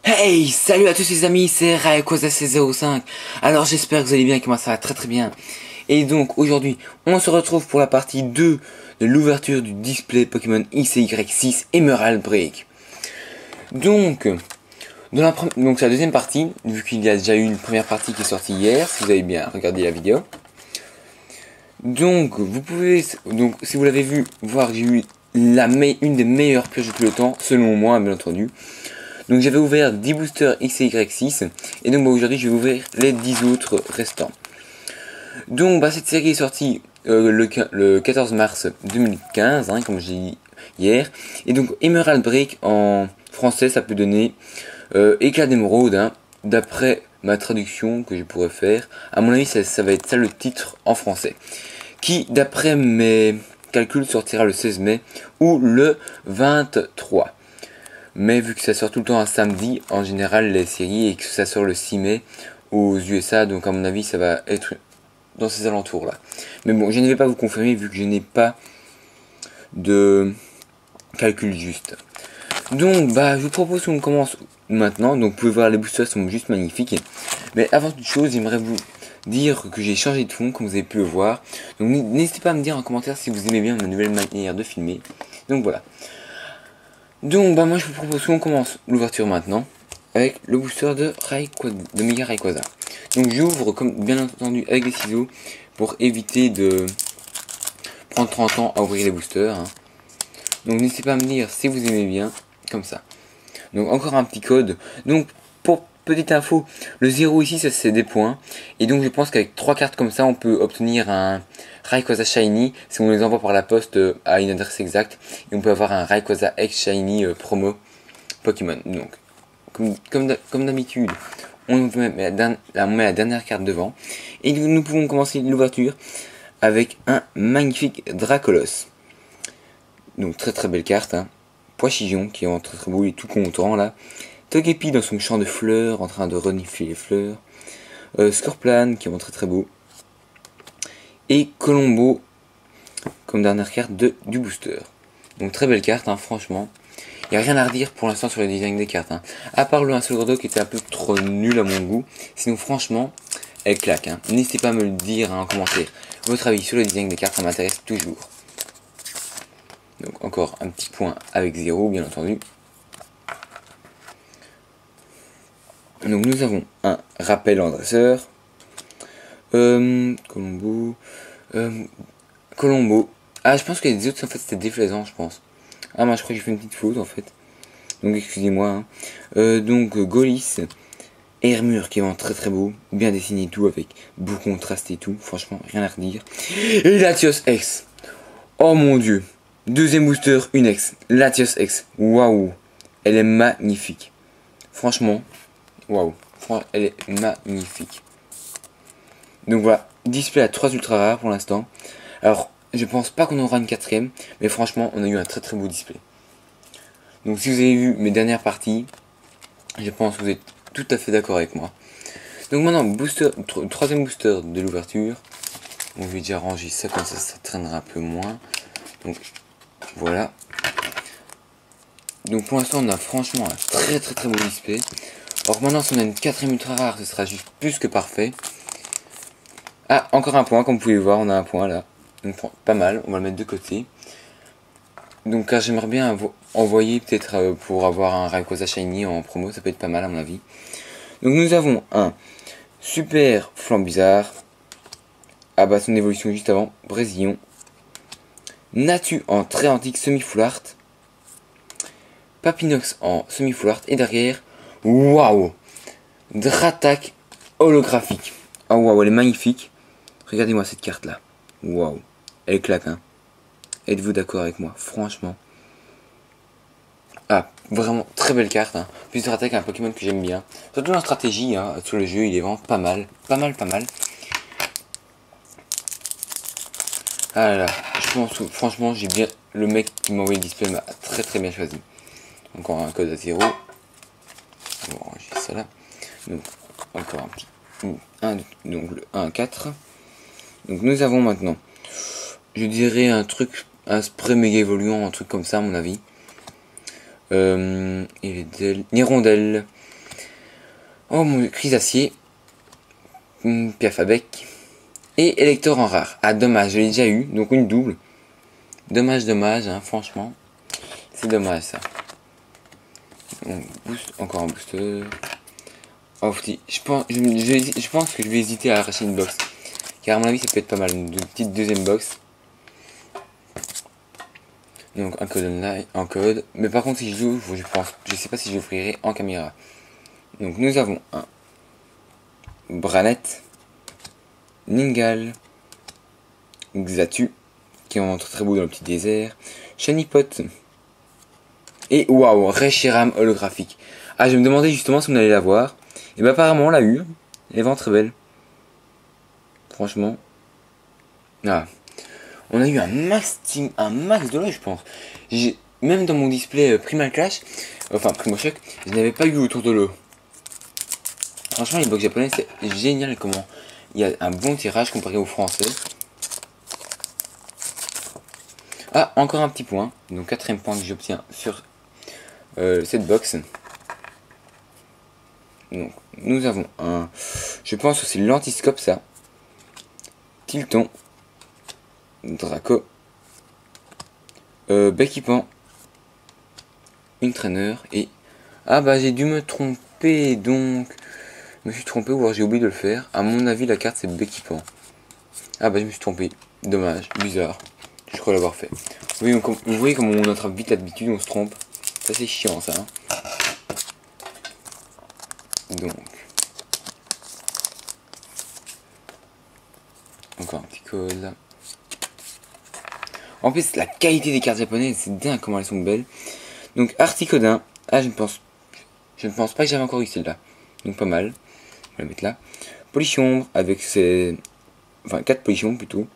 Hey, salut à tous les amis, c'est Rayquaza C05. Alors j'espère que vous allez bien, que moi ça va très bien. Et donc aujourd'hui, on se retrouve pour la partie 2 de l'ouverture du display Pokémon X et Y6 Emerald Break. Donc, c'est la deuxième partie, vu qu'il y a déjà eu une première partie qui est sortie hier, si vous avez bien regardé la vidéo. Donc, vous pouvez, si vous l'avez vu, voir que j'ai eu une des meilleures pioches de tout le temps, selon moi bien entendu. Donc j'avais ouvert 10 boosters X et Y6 et donc aujourd'hui je vais ouvrir les 10 autres restants. Donc cette série est sortie le 14 mars 2015, comme j'ai dit hier. Et donc Emerald Break en français ça peut donner Éclat d'émeraude, d'après ma traduction que je pourrais faire. À mon avis ça va être ça le titre en français. Qui d'après mes calculs sortira le 16 mai ou le 23. Mais vu que ça sort tout le temps un samedi, en général les séries, et que ça sort le 6 mai aux USA, donc à mon avis ça va être dans ces alentours là. Mais bon, je ne vais pas vous confirmer vu que je n'ai pas de calcul juste. Donc je vous propose qu'on commence maintenant. Donc vous pouvez voir les boosters sont juste magnifiques. Mais avant toute chose, j'aimerais vous dire que j'ai changé de fond comme vous avez pu le voir. Donc n'hésitez pas à me dire en commentaire si vous aimez bien ma nouvelle manière de filmer. Donc voilà. Donc moi je vous propose qu'on commence l'ouverture maintenant avec le booster de Mega Rayquaza. Donc j'ouvre comme bien entendu avec des ciseaux pour éviter de prendre 30 ans à ouvrir les boosters. Donc n'hésitez pas à me dire si vous aimez bien comme ça. Donc encore un petit code. Donc pour petite info, le 0 ici ça c'est des points. Et donc je pense qu'avec 3 cartes comme ça on peut obtenir un Rayquaza Shiny si on les envoie par la poste à une adresse exacte. Et on peut avoir un Rayquaza X Shiny promo Pokémon. Donc comme d'habitude, on met la dernière carte devant. Et nous pouvons commencer l'ouverture avec un magnifique Dracolos. Donc très belle carte. Poichillon qui est très beau, il est tout content là. Togepi dans son champ de fleurs en train de renifler les fleurs. Scorplan qui est très beau. Et Colombo comme dernière carte du booster. Donc très belle carte, franchement. Il n'y a rien à redire pour l'instant sur le design des cartes. À part le 1 seul Gordo qui était un peu trop nul à mon goût. Sinon franchement, elle claque. N'hésitez pas à me le dire en commentaire. Votre avis sur le design des cartes, ça m'intéresse toujours. Donc encore un petit point avec 0 bien entendu. Donc nous avons un rappel en dresseur. Colombo. Ah je pense que les autres en fait c'était déplaisant je pense. Ah moi je crois que j'ai fait une petite faute en fait. Donc excusez-moi. Donc Golis. Hermure qui est vraiment très beau. Bien dessiné et tout avec beau contraste et tout. Franchement rien à redire. Et Latios X. Oh mon dieu. Deuxième booster, une X. Latios X. Waouh. Elle est magnifique. Franchement. Waouh. Elle est magnifique. Donc voilà. Display à 3 ultra rares pour l'instant. Alors je pense pas qu'on aura une quatrième. Mais franchement on a eu un très beau display. Donc si vous avez vu mes dernières parties, je pense que vous êtes tout à fait d'accord avec moi. Donc maintenant, troisième booster de l'ouverture. On va déjà ranger ça comme ça traînera un peu moins. Donc voilà. Donc pour l'instant on a franchement un très beau display. Alors maintenant si on a une quatrième ultra rare, ce sera juste plus que parfait. Ah, encore un point, comme vous pouvez voir, on a un point là. Donc pas mal, on va le mettre de côté. Donc car j'aimerais bien envoyer peut-être pour avoir un Rayquaza Shiny en promo, ça peut être pas mal à mon avis. Donc nous avons un super Flambizarre. Son évolution juste avant, Brésillion. Natu en très antique semi-full art. Papinox en semi-full art. Et derrière, waouh, Dratak holographique. Oh waouh, elle est magnifique. Regardez-moi cette carte là. Waouh, elle claque Êtes-vous d'accord avec moi? Franchement. Ah, vraiment très belle carte. Plus Dratak, un Pokémon que j'aime bien. Surtout en stratégie, sur le jeu, il est vraiment pas mal. Pas mal. Ah là là, je pense que franchement, j'ai bien. Le mec qui m'a envoyé le display m'a très bien choisi. Encore un code à 0. On va ranger ça là. Donc, encore un petit. Donc le 1 à 4. Donc nous avons maintenant, je dirais un truc, un spray méga évoluant, un truc comme ça à mon avis. Hirondelle. Oh mon Chrysacier. Piaf à bec. Et Elector en rare. Ah dommage, je l'ai déjà eu, donc une double. Dommage, hein, franchement. C'est dommage ça. On boost, encore un booster. Oh, je pense que je vais hésiter à arracher une box. Car à mon avis ça peut être pas mal. Une petite deuxième box. Donc un code online, un code. Mais par contre si je l'ouvre, je sais pas si j'ouvrirai en caméra. Donc nous avons un Branette, Ningal, Xatu, qui est vraiment très beau dans le petit désert, Shanypot, et waouh, Reshiram holographique. Ah, je me demandais justement si on allait la voir. Et bah apparemment on l'a eu. Elle est vraiment très belle. Franchement. Ah. On a eu un max de là, je pense. Même dans mon display Primal Clash, enfin Primo Shock, je n'avais pas eu autour de l'eau. Franchement, les box japonais, c'est génial comment il y a un bon tirage comparé aux français. Ah, encore un petit point. Donc, 4ème point que j'obtiens sur cette box. Donc, nous avons un. Je pense que c'est l'antiscope, ça. Tilton. Draco. Becky Pan. Une traîneur. Et. Ah, bah, j'ai dû me tromper. Donc. Je me suis trompé ou alors j'ai oublié de le faire. À mon avis, la carte c'est Becky Pan. Ah, bah, je me suis trompé. Dommage. Bizarre. Je crois l'avoir fait. Vous voyez comment on attrape vite l'habitude, on se trompe. Ça c'est chiant ça. Hein. Donc. Encore un petit code là. En plus la qualité des cartes japonaises, c'est dingue comment elles sont belles. Donc Articodin. Ah je ne pense pas que j'avais encore eu celle-là. Donc pas mal. Je vais la mettre là. Polychombre avec ses. Enfin 4 polychombres plutôt.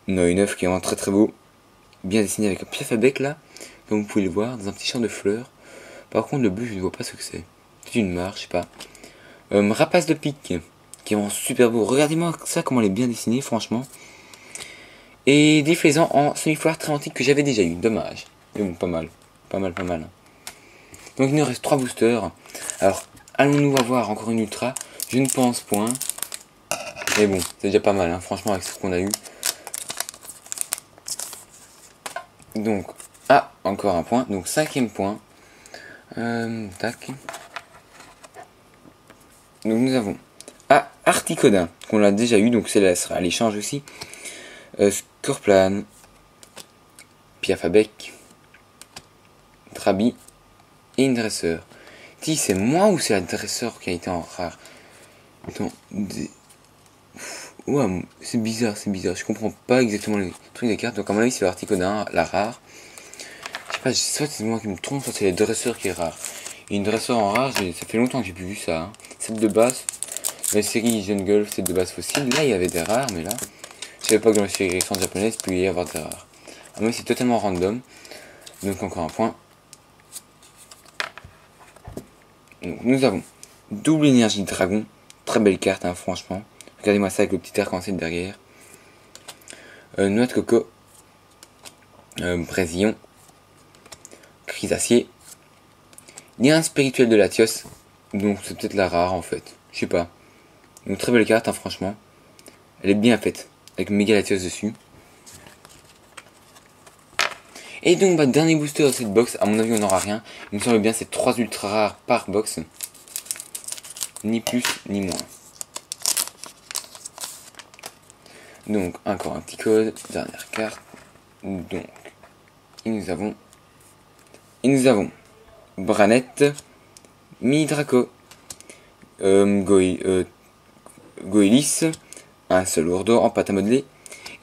Non, une œuf qui est vraiment très très beau. Bien dessiné avec un piaf à bec là. Comme vous pouvez le voir, dans un petit champ de fleurs. Par contre le bleu je ne vois pas ce que c'est. C'est une mare, je sais pas. Rapace de pique. Qui est vraiment super beau. Regardez-moi ça comment elle est bien dessinée franchement. Et défaisant en semi-foire très antique que j'avais déjà eu. Dommage. Mais bon, pas mal. Pas mal. Donc il nous reste 3 boosters. Alors, allons-nous avoir encore une ultra? Je ne pense point. Mais bon, c'est déjà pas mal, hein, franchement, avec ce qu'on a eu. Donc, ah, encore un point. Donc, 5ème point. Tac. Donc, nous avons Articodin, qu'on l'a déjà eu. Donc, celle-là sera à l'échange aussi. Scorplan. Piaf à bec. Trabi. Et une dresseur. Si c'est moi ou c'est la dresseur qui a été en rare? Attends, ouais, c'est bizarre. Je comprends pas exactement les trucs des cartes. Donc à mon avis c'est l'Articodin, la rare. Je sais pas, soit c'est moi qui me trompe, soit c'est les dresseurs qui est rare. Et une dresseur en rare, ça fait longtemps que j'ai plus vu ça. Hein. Celle de base, dans la série Jeune Golf, c'est de base fossile. Là il y avait des rares, mais là, je savais pas que dans la série récente japonaise, il pouvait y avoir des rares. À mon avis c'est totalement random. Donc encore un point. Donc nous avons double énergie dragon. Très belle carte, hein, franchement. Regardez-moi ça avec le petit arc-en-ciel derrière. Noix de coco. Brésillon. Chrysacier. Lien spirituel de Latios. Donc c'est peut-être la rare en fait. Je sais pas. Donc très belle carte, hein, franchement. Elle est bien faite. Avec méga Latios dessus. Et donc bah, dernier booster de cette box. À mon avis on n'aura rien. Il me semble bien c'est 3 ultra rares par box. Ni plus ni moins. Donc encore un petit code, dernière carte. Donc et nous avons Branette, Midraco, Goélis, un seul ourdo en pâte à modeler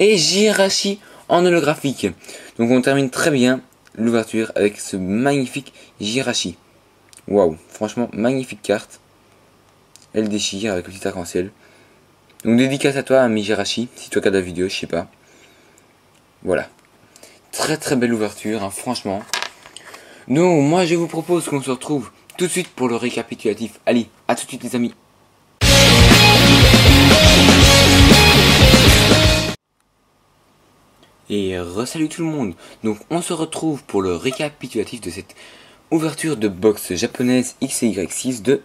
et Jirachi en holographique. Donc on termine très bien l'ouverture avec ce magnifique Jirachi. Waouh, franchement magnifique carte. Elle déchire avec le petit arc-en-ciel. Donc dédicace à toi, ami Jirachi, si tu regardes la vidéo, je sais pas. Voilà. Très très belle ouverture, hein, franchement. Donc moi je vous propose qu'on se retrouve tout de suite pour le récapitulatif. Allez, à tout de suite les amis. Et re-salut tout le monde. Donc on se retrouve pour le récapitulatif de cette ouverture de box japonaise XY6 de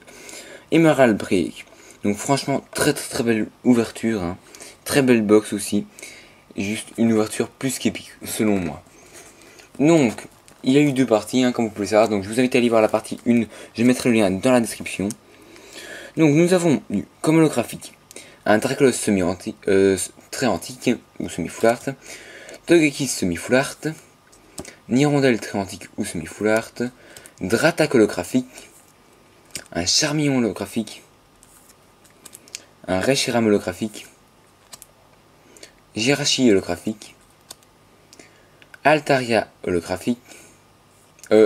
Emerald Break. Donc franchement très belle ouverture, hein. Très belle box aussi. Juste une ouverture plus qu'épique selon moi. Donc il y a eu deux parties, hein, comme vous pouvez le savoir. Donc je vous invite à aller voir la partie 1. Je mettrai le lien dans la description. Donc nous avons eu comme holographique un Dracolos semi-antique, très antique ou semi-full art, Togekiss semi-full art, Nirondelle très antique ou semi-full art, Dratak holographique, un Charmillon holographique, un Reshiram holographique, Jirachi holographique, Altaria holographique,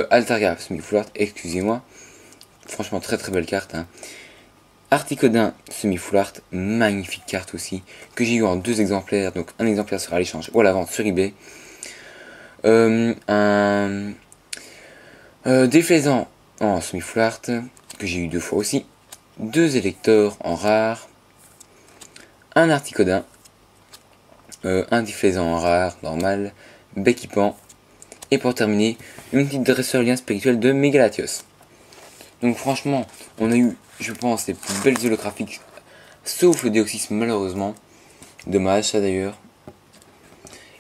Altaria semi-full art, excusez-moi, franchement très belle carte, hein. Articodin semi-full art, magnifique carte aussi, que j'ai eu en 2 exemplaires, donc un exemplaire sera à l'échange ou à la vente sur eBay. Un déflaisant en semi-full art, que j'ai eu 2 fois aussi, 2 électeurs en rare, un Articodin, un déflaisant en rare, normal, Becky-Pan, et pour terminer, une petite dresseur lien spirituel de Megalatios. Donc franchement, on a eu, je pense, les plus belles holographiques, sauf le Deoxys malheureusement. Dommage ça d'ailleurs.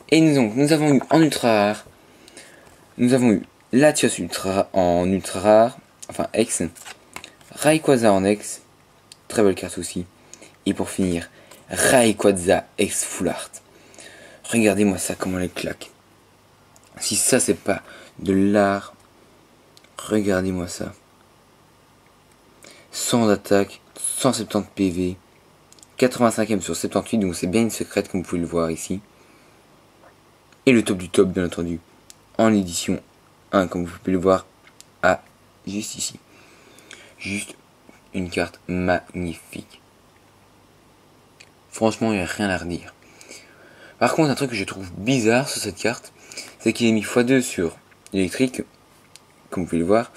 Et nous avons eu en ultra rare, nous avons eu Latios ultra en ultra rare, enfin X, Rayquaza en X, très belle carte aussi. Et pour finir, Rayquaza X full art. Regardez-moi ça, comment elle claque. Si ça c'est pas de l'art, regardez-moi ça. 100 d'attaque, 170 PV, 85ème sur 78, donc c'est bien une secrète comme vous pouvez le voir ici. Et le top du top bien entendu, en édition 1 comme vous pouvez le voir, juste ici. Juste une carte magnifique. Franchement il n'y a rien à redire. Par contre un truc que je trouve bizarre sur cette carte, c'est qu'il est mis x2 sur électrique, comme vous pouvez le voir.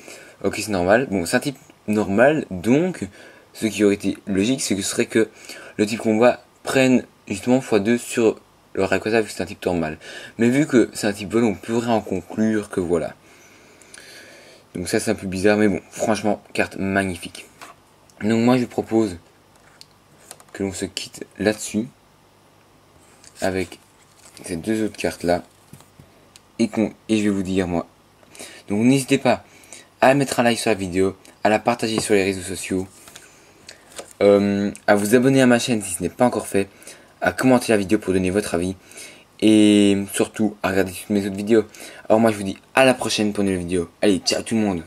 Ok c'est normal, bon c'est un type normal, donc ce qui aurait été logique c'est que ce serait que le type combat prenne justement x2 sur le Rayquaza vu que c'est un type normal. Mais vu que c'est un type vol, on pourrait en conclure que voilà. Donc ça c'est un peu bizarre, mais bon, franchement, carte magnifique. Donc moi je propose que l'on se quitte là-dessus avec ces 2 autres cartes là et je vais vous dire moi. Donc n'hésitez pas à mettre un like sur la vidéo, à la partager sur les réseaux sociaux, à vous abonner à ma chaîne si ce n'est pas encore fait, à commenter la vidéo pour donner votre avis, et surtout à regarder toutes mes autres vidéos. Alors moi je vous dis à la prochaine pour une nouvelle vidéo. Allez, ciao tout le monde.